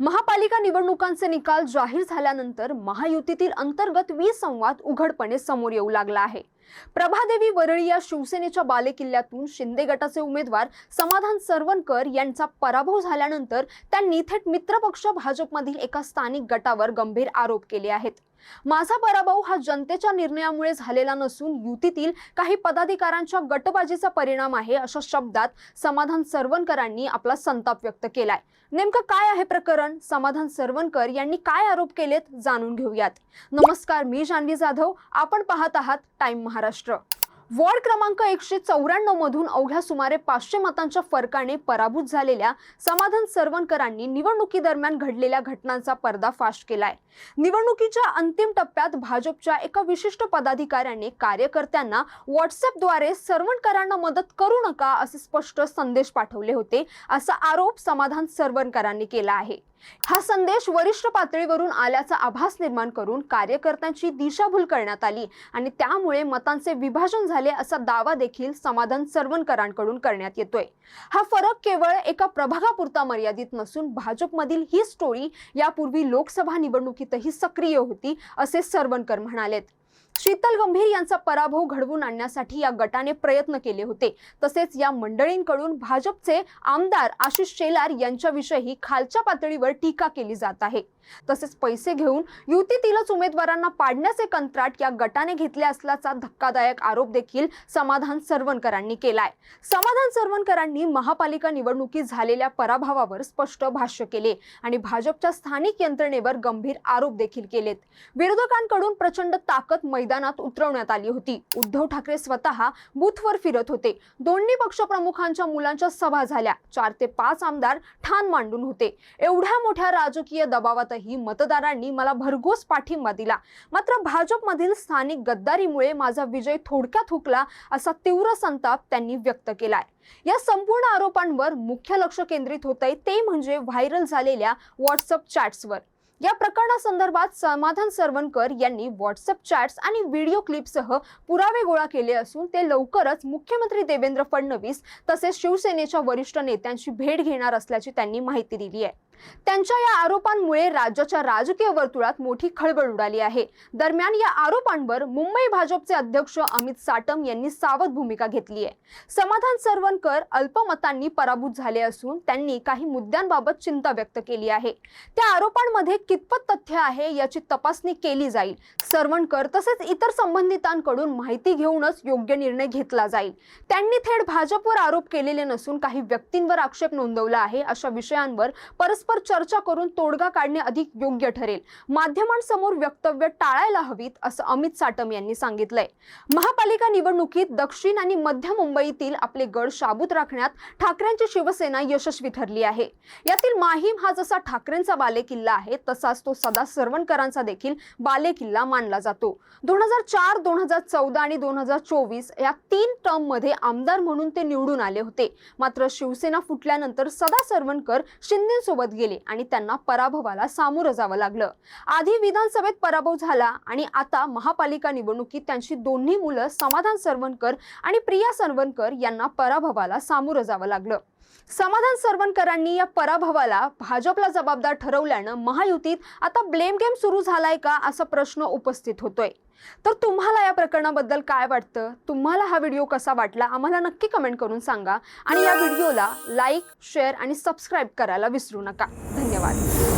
महापालिका निवडणुकांचे निकाल जाहीर झाल्यानंतर महायुतीतील अंतर्गत विसंवाद उघडपणे समोर येऊ लागला आहे। प्रभादेवी वरळी या शिवसेनेच्या बालेकिल्ल्यातून शिंदे गटाचे उमेदवार समाधान सरवणकर यांचा पराभव झाल्यानंतर त्यांनी थेट मित्रपक्ष भाजपमधील एका स्थानिक गटावर गंभीर आरोप केले आहेत। माझा पराभव हा जनतेच्या निर्णयामुळे झालेला नसून युतीतील काही पदाधिकाऱ्यांच्या गटबाजीचा परिणाम आहे, अशा शब्दात समाधान सरवणकरांनी आपला संताप व्यक्त केलाय। नेमकं काय आहे प्रकरण, समाधान सरवणकर यांनी काय आरोप केलेत, जाणून घेऊयात। नमस्कार, मी जान्हवी जाधव, आपण पाहत आहात टाइम महाराष्ट्र। वॉर्ड क्रमांक 194 मधून अवघ्या सुमारे 500 मतांच्या फरकाने पराभूत झालेल्या समाधान सरवणकरांनी निवडणुकीदरम्यान घडलेल्या घटनांचा पर्दाफाश केलाय। निवडणुकीच्या अंतिम टप्प्यात भाजपच्या एका विशिष्ट पदाधिकाऱ्याने कार्यकर्त्यांना व्हॉट्सअपद्वारे सरवणकरांना मदत करू नका असे स्पष्ट संदेश पाठवले होते, असा आरोप समाधान सरवणकरांनी केला आहे। हा संदेश वरिष्ठ पातळीवरून आल्याचा आभास निर्माण करून कार्यकर्त्यांची दिशाभूल करण्यात आली आणि त्यामुळे मतांचे विभाजन झाले असा दावा देखील समाधान सरवणकरांकडून करण्यात येतोय। हा फरक केवळ एका प्रभागापुरता मर्यादित नसून भाजपमधील ही स्टोरी यापूर्वी लोकसभा निवडणुकीतही सक्रिय होती, असे सरवणकर म्हणालेत। शीतल गंभीर यांचा पराभव घडवून आणण्यासाठी या गटाने प्रयत्न केले होते। तसेच या मंडळींकडून भाजपचे आमदार आशिष शेलार यांच्याविषयी खालच्या पातळीवर टीका केली जात आहे। तसेच पैसे घेऊन युतीतीलच उमेदवारांना पाडण्याचे कंत्राट या गटाने घेतले असल्याचा धक्कादायक आरोप देखील समाधान सरवणकरांनी केलाय। समाधान सरवणकरांनी महापालिका निवडणुकीत झालेल्या पराभवावर स्पष्ट भाष्य केले आणि भाजपच्या स्थानिक यंत्रणेवर गंभीर आरोप देखील केलेत। विरोधकांकडून प्रचंड ताकद मैदानात उतरवण्यात आली होती। उद्धव ठाकरे स्वतः बूथवर फिरत होते। दोन्ही पक्षप्रमुखांच्या मुलांच्या सभा झाल्या। 4 ते 5 आमदार ठाण मांडून होते। एवढ्या मोठ्या राजकीय दबावातही मतदारांनी मला भरघोस पाठिंबा दिला। मात्र भाजपमधील स्थानिक गद्दारीमुळे माझा विजय थोडक्यात हुकला, असा तीव्र संताप त्यांनी व्यक्त केलाय। या संपूर्ण आरोपांवर मुख्य लक्ष केंद्रित होतंय ते म्हणजे व्हायरल झालेल्या व्हॉट्सअप चॅट्सवर। या प्रकरणासंदर्भात समाधान सरवणकर यांनी व्हॉट्सअप चॅट्स आणि व्हिडिओ क्लिपसह पुरावे गोळा केले असून ते लवकरच मुख्यमंत्री देवेंद्र फडणवीस तसेच शिवसेनेच्या वरिष्ठ नेत्यांची भेट घेणार असल्याची त्यांनी माहिती दिली आहे। त्यांच्या या आरोपांमुळे राज्याच्या राजकीय वर्तुळात मोठी खळबळ उडाली आहे। दरम्यान या आरोपांवर मुंबई भाजपचे अध्यक्ष अमित साटम यांनी सावध भूमिका घेतली आहे। समाधान सरवणकर अल्पमतांनी पराभूत झाले असून त्यांनी काही मुद्द्यांबाबत चिंता व्यक्त केली आहे। त्या आरोपांमध्ये कितपत तथ्य आहे याची तपासणी केली जाईल। सरवणकर तसेच इतर संबंधितांकडून माहिती घेऊनच योग्य निर्णय घेतला जाईल। त्यांनी थेट भाजपवर आरोप केलेले नसून काही व्यक्तींवर आक्षेप नोंदवला आहे। अशा विषयांवर परस्पर चर्चा करून तोडगा काढणे अधिक योग्य ठरेल। माध्यमांसमोर वक्तव्य टाळायला हवीत, असं अमित साटम यांनी सांगितलंय। महापालिका निवडणुकीत दक्षिण आणि मध्य मुंबईतील आपले गड शाबूत राखण्यात ठाकरेंची शिवसेना यशस्वी ठरली आहे। यातील माहीम हा जसा ठाकरेंचा बालेकिल्ला आहे तसाच तो सदा सरवणकरांचा देखील बालेकिल्ला मानला जातो। 2004, 2014 आणि 2024 या 3 टर्म मध्ये आमदार म्हणून ते निवडून आले होते। मात्र शिवसेना फुटल्यानंतर सदा सरवणकर शिंदेसोबत गेले आणि त्यांना पराभवाला सामोरं जावं लागलं। आधी विधानसभेत पराभव झाला आणि आता महापालिका निवडणुकीत त्यांची दोन्ही मुलं समाधान सरवणकर आणि प्रिया सरवणकर यांना पराभवाला सामोरं जावं लागलं। समाधान सरवणकरांनी या पराभवाला भाजपला जबाबदार ठरवल्यानं महायुतीत आता ब्लेम गेम सुरू झालाय का, असा प्रश्न उपस्थित होतोय। तर तुम्हाला या प्रकरणाबद्दल काय वाटतं? तुम्हाला हा व्हिडिओ कसा वाटला आम्हाला नक्की कमेंट करून सांगा आणि या व्हिडिओला लाईक, शेअर आणि सबस्क्राईब करायला विसरू नका। धन्यवाद।